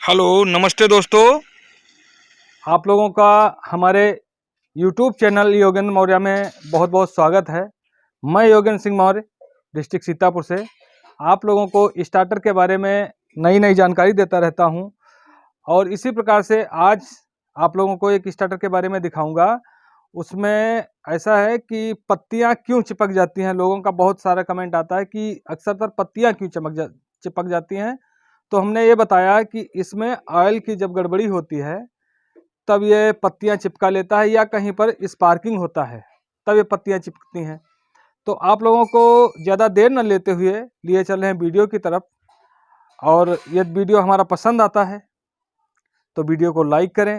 Hello नमस्ते दोस्तों। आप लोगों का हमारे YouTube चैनल योगेंद्र मौर्य में बहुत बहुत स्वागत है। मैं योगेंद्र सिंह मौर्य डिस्ट्रिक्ट सीतापुर से आप लोगों को स्टार्टर के बारे में नई नई जानकारी देता रहता हूं और इसी प्रकार से आज आप लोगों को एक स्टार्टर के बारे में दिखाऊंगा। उसमें ऐसा है कि पत्तियां क्यों चिपक जाती हैं। लोगों का बहुत सारा कमेंट आता है कि अक्सर पत्तियां क्यों चिपक जाती हैं। तो हमने ये बताया कि इसमें ऑयल की जब गड़बड़ी होती है तब ये पत्तियां चिपका लेता है या कहीं पर स्पार्किंग होता है तब ये पत्तियां चिपकती हैं। तो आप लोगों को ज़्यादा देर न लेते हुए लिए चल रहे हैं वीडियो की तरफ। और यदि वीडियो हमारा पसंद आता है तो वीडियो को लाइक करें।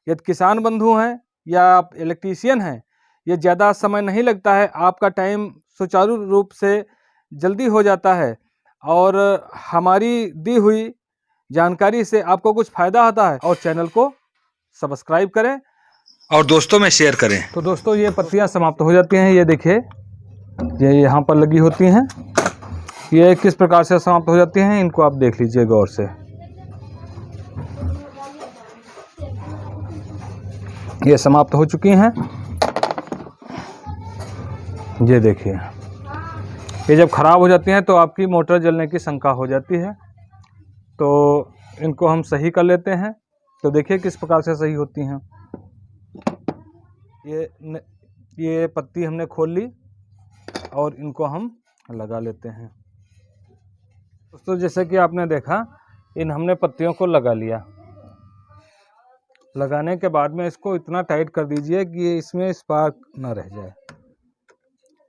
यदि किसान बंधु हैं या आप इलेक्ट्रीशियन हैं, ये ज़्यादा समय नहीं लगता है, आपका टाइम सुचारू रूप से जल्दी हो जाता है और हमारी दी हुई जानकारी से आपको कुछ फ़ायदा आता है। और चैनल को सब्सक्राइब करें और दोस्तों में शेयर करें। तो दोस्तों ये पत्तियां समाप्त हो जाती हैं। ये देखिए ये यहाँ पर लगी होती हैं। ये किस प्रकार से समाप्त हो जाती हैं इनको आप देख लीजिए गौर से। ये समाप्त हो चुकी हैं। ये देखिए ये जब ख़राब हो जाती हैं तो आपकी मोटर जलने की शंका हो जाती है। तो इनको हम सही कर लेते हैं। तो देखिए किस प्रकार से सही होती हैं। ये पत्ती हमने खोल ली और इनको हम लगा लेते हैं। दोस्तों जैसे कि आपने देखा हमने पत्तियों को लगा लिया। लगाने के बाद में इसको इतना टाइट कर दीजिए कि इसमें स्पार्क ना रह जाए।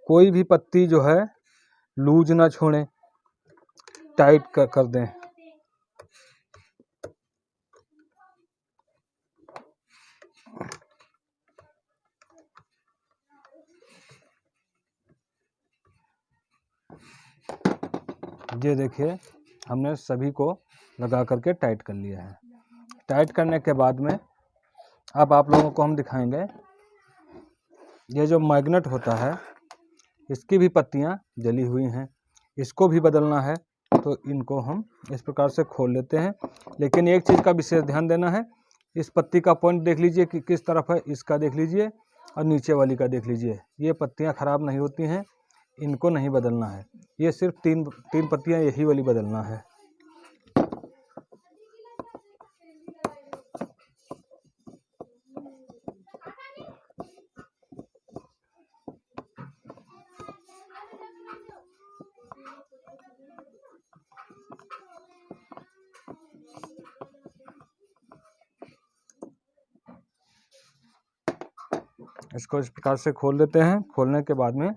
कोई भी पत्ती जो है लूज ना छोड़ें, टाइट कर दें। ये देखिए हमने सभी को लगा करके टाइट कर लिया है। टाइट करने के बाद में अब आप लोगों को हम दिखाएंगे ये जो मैग्नेट होता है इसकी भी पत्तियां जली हुई हैं, इसको भी बदलना है। तो इनको हम इस प्रकार से खोल लेते हैं। लेकिन एक चीज़ का विशेष ध्यान देना है, इस पत्ती का पॉइंट देख लीजिए कि किस तरफ है, इसका देख लीजिए और नीचे वाली का देख लीजिए। ये पत्तियां ख़राब नहीं होती हैं, इनको नहीं बदलना है। ये सिर्फ तीन पत्तियां यही वाली बदलना है। इसको इस प्रकार से खोल देते हैं। खोलने के बाद में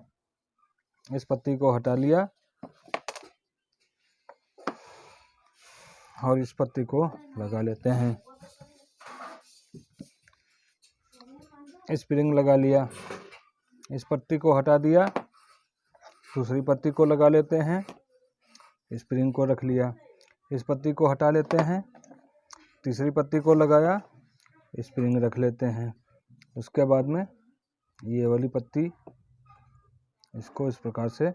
इस पत्ती को हटा लिया और इस पत्ती को लगा लेते हैं। स्प्रिंग लगा लिया, इस पत्ती को हटा दिया, दूसरी पत्ती को लगा लेते हैं, स्प्रिंग को रख लिया, इस पत्ती को हटा लेते हैं, तीसरी पत्ती को लगाया, स्प्रिंग रख लेते हैं। उसके बाद में ये वाली पत्ती इसको इस प्रकार से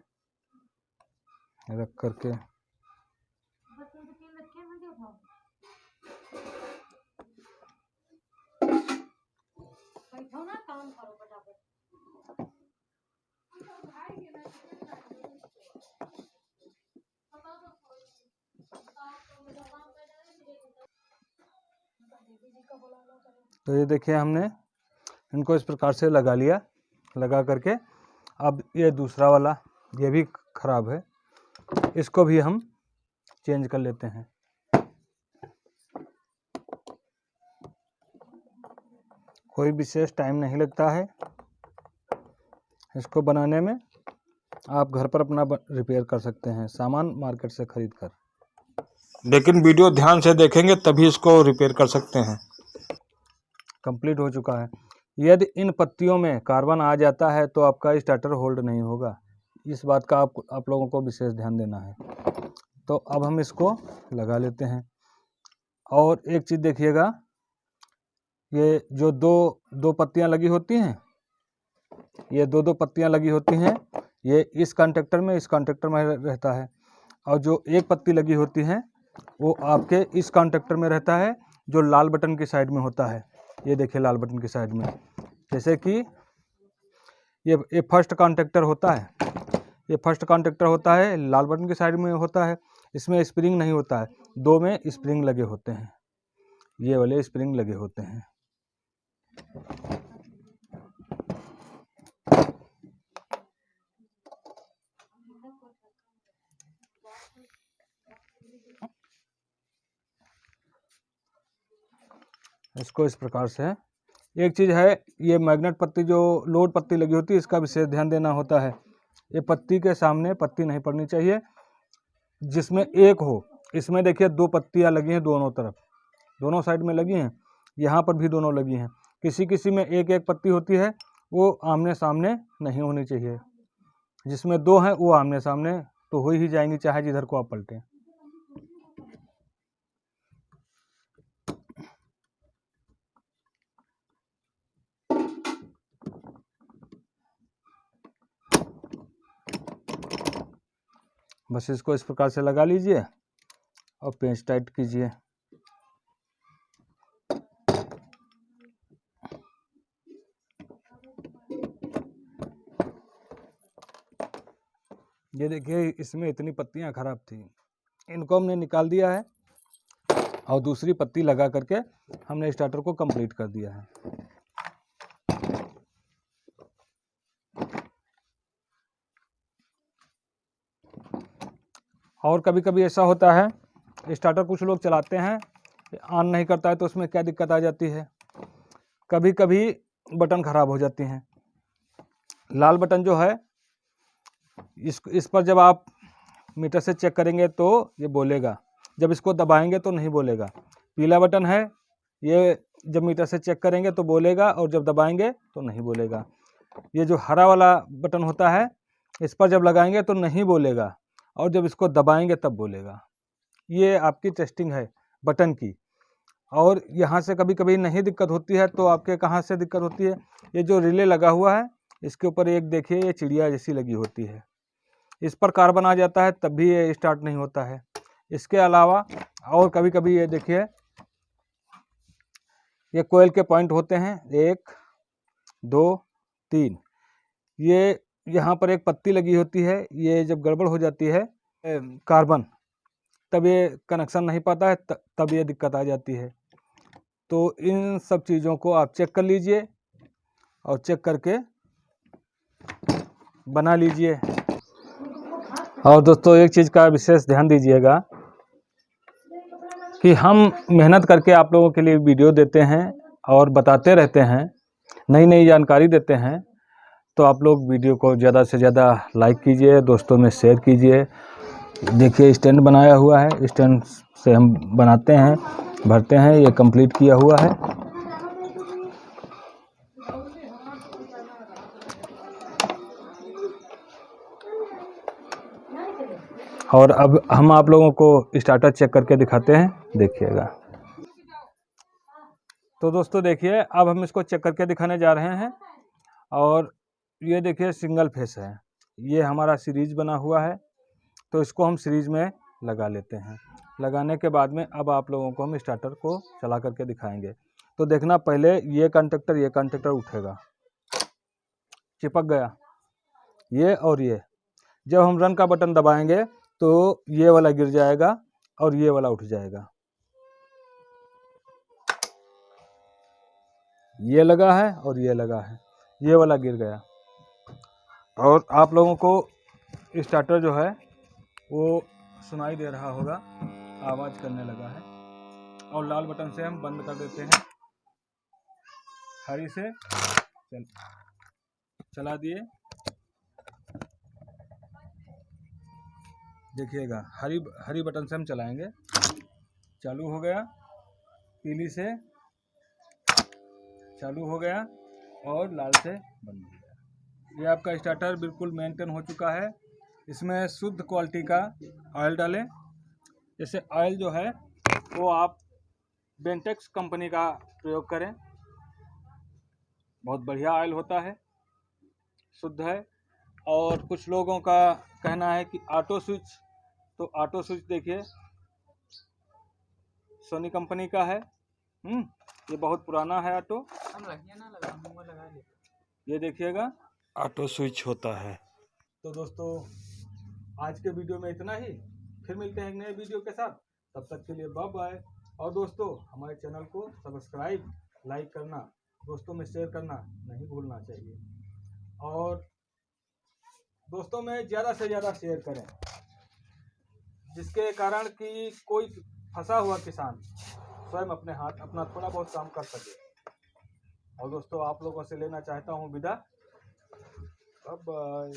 रख करके तो ये देखिए हमने इनको इस प्रकार से लगा लिया। लगा करके अब ये दूसरा वाला ये भी ख़राब है, इसको भी हम चेंज कर लेते हैं। कोई विशेष टाइम नहीं लगता है इसको बनाने में। आप घर पर अपना रिपेयर कर सकते हैं सामान मार्केट से खरीद कर। लेकिन वीडियो ध्यान से देखेंगे तभी इसको रिपेयर कर सकते हैं। कंप्लीट हो चुका है। यदि इन पत्तियों में कार्बन आ जाता है तो आपका स्टार्टर होल्ड नहीं होगा। इस बात का आप लोगों को विशेष ध्यान देना है। तो अब हम इसको लगा लेते हैं। और एक चीज़ देखिएगा, ये जो दो पत्तियां लगी होती हैं, ये दो पत्तियां लगी होती हैं, ये इस कॉन्टेक्टर में रहता है। और जो एक पत्ती लगी होती है वो आपके इस कॉन्टेक्टर में रहता है जो लाल बटन की साइड में होता है। ये देखिए लाल बटन की साइड में, जैसे कि ये फर्स्ट कॉन्टेक्टर होता है, ये फर्स्ट कॉन्टेक्टर होता है, लाल बटन की साइड में होता है। इसमें स्प्रिंग नहीं होता है, दो में स्प्रिंग लगे होते हैं, ये वाले स्प्रिंग लगे होते हैं। इसको इस प्रकार से है। एक चीज़ है, ये मैग्नेट पत्ती जो लोड पत्ती लगी होती है इसका विशेष ध्यान देना होता है। ये पत्ती के सामने पत्ती नहीं पड़नी चाहिए, जिसमें एक हो। इसमें देखिए दो पत्तियां लगी हैं दोनों तरफ, दोनों साइड में लगी हैं, यहाँ पर भी दोनों लगी हैं। किसी किसी में एक एक पत्ती होती है, वो आमने सामने नहीं होनी चाहिए। जिसमें दो हैं वो आमने सामने तो हो ही जाएंगी, चाहे जिधर को आप पलटें। बस इसको इस प्रकार से लगा लीजिए और पेंच टाइट कीजिए। ये देखिए इसमें इतनी पत्तियां खराब थी, इनको हमने निकाल दिया है और दूसरी पत्ती लगा करके हमने स्टार्टर को कंप्लीट कर दिया है। और कभी कभी ऐसा होता है, स्टार्टर कुछ लोग चलाते हैं, ऑन नहीं करता है, तो उसमें क्या दिक्कत आ जाती है, कभी कभी बटन ख़राब हो जाती हैं। लाल बटन जो है इस पर जब आप मीटर से चेक करेंगे तो ये बोलेगा, जब इसको दबाएंगे तो नहीं बोलेगा। पीला बटन है, ये जब मीटर से चेक करेंगे तो बोलेगा और जब दबाएंगे तो नहीं बोलेगा। ये जो हरा वाला बटन होता है, इस पर जब लगाएंगे तो नहीं बोलेगा और जब इसको दबाएंगे तब बोलेगा। ये आपकी टेस्टिंग है बटन की। और यहाँ से कभी कभी नहीं दिक्कत होती है तो आपके कहाँ से दिक्कत होती है, ये जो रिले लगा हुआ है इसके ऊपर एक देखिए ये चिड़िया जैसी लगी होती है, इस पर कार्बन आ जाता है तब भी ये स्टार्ट नहीं होता है। इसके अलावा और कभी कभी ये देखिए ये कोयल के पॉइंट होते हैं, 1 2 3, ये यहाँ पर एक पत्ती लगी होती है, ये जब गड़बड़ हो जाती है कार्बन, तब ये कनेक्शन नहीं पाता है, तब ये दिक्कत आ जाती है। तो इन सब चीज़ों को आप चेक कर लीजिए और चेक करके बना लीजिए। और दोस्तों एक चीज़ का विशेष ध्यान दीजिएगा कि हम मेहनत करके आप लोगों के लिए वीडियो देते हैं और बताते रहते हैं, नई नई जानकारी देते हैं, तो आप लोग वीडियो को ज़्यादा से ज़्यादा लाइक कीजिए, दोस्तों में शेयर कीजिए। देखिए स्टैंड बनाया हुआ है, स्टैंड से हम बनाते हैं, भरते हैं, ये कंप्लीट किया हुआ है। और अब हम आप लोगों को स्टार्टर चेक करके दिखाते हैं, देखिएगा। तो दोस्तों देखिए अब हम इसको चेक करके दिखाने जा रहे हैं। और ये देखिए सिंगल फेस है, ये हमारा सीरीज बना हुआ है, तो इसको हम सीरीज में लगा लेते हैं। लगाने के बाद में अब आप लोगों को हम स्टार्टर को चला करके दिखाएंगे। तो देखना पहले ये कॉन्टेक्टर उठेगा, चिपक गया ये, और ये जब हम रन का बटन दबाएंगे तो ये वाला गिर जाएगा और ये वाला उठ जाएगा। ये लगा है और ये लगा है, ये वाला गिर गया। और आप लोगों को स्टार्टर जो है वो सुनाई दे रहा होगा, आवाज़ करने लगा है। और लाल बटन से हम बंद कर देते हैं, हरी से चला दिए, देखिएगा हरी बटन से हम चलाएंगे, चालू हो गया, पीली से चालू हो गया और लाल से बंद हो गया। ये आपका स्टार्टर बिल्कुल मेंटेन हो चुका है। इसमें शुद्ध क्वालिटी का ऑयल डालें, जैसे ऑयल जो है वो आप बेंटेक्स कंपनी का प्रयोग करें, बहुत बढ़िया ऑयल होता है, शुद्ध है। और कुछ लोगों का कहना है कि ऑटो स्विच, तो ऑटो स्विच देखिए सोनी कंपनी का है। ये बहुत पुराना है ऑटो। ये देखिएगा ऑटो स्विच होता है। तो दोस्तों आज के वीडियो में इतना ही, फिर मिलते हैं एक नए वीडियो के साथ। तब तक के लिए बाय बाय। और दोस्तों हमारे चैनल को सब्सक्राइब, लाइक करना, दोस्तों में शेयर करना नहीं भूलना चाहिए। और दोस्तों में ज़्यादा से ज़्यादा शेयर करें, जिसके कारण कि कोई फंसा हुआ किसान स्वयं अपने हाथ अपना थोड़ा बहुत काम कर सके। और दोस्तों आप लोगों से लेना चाहता हूँ विदा। Bye bye.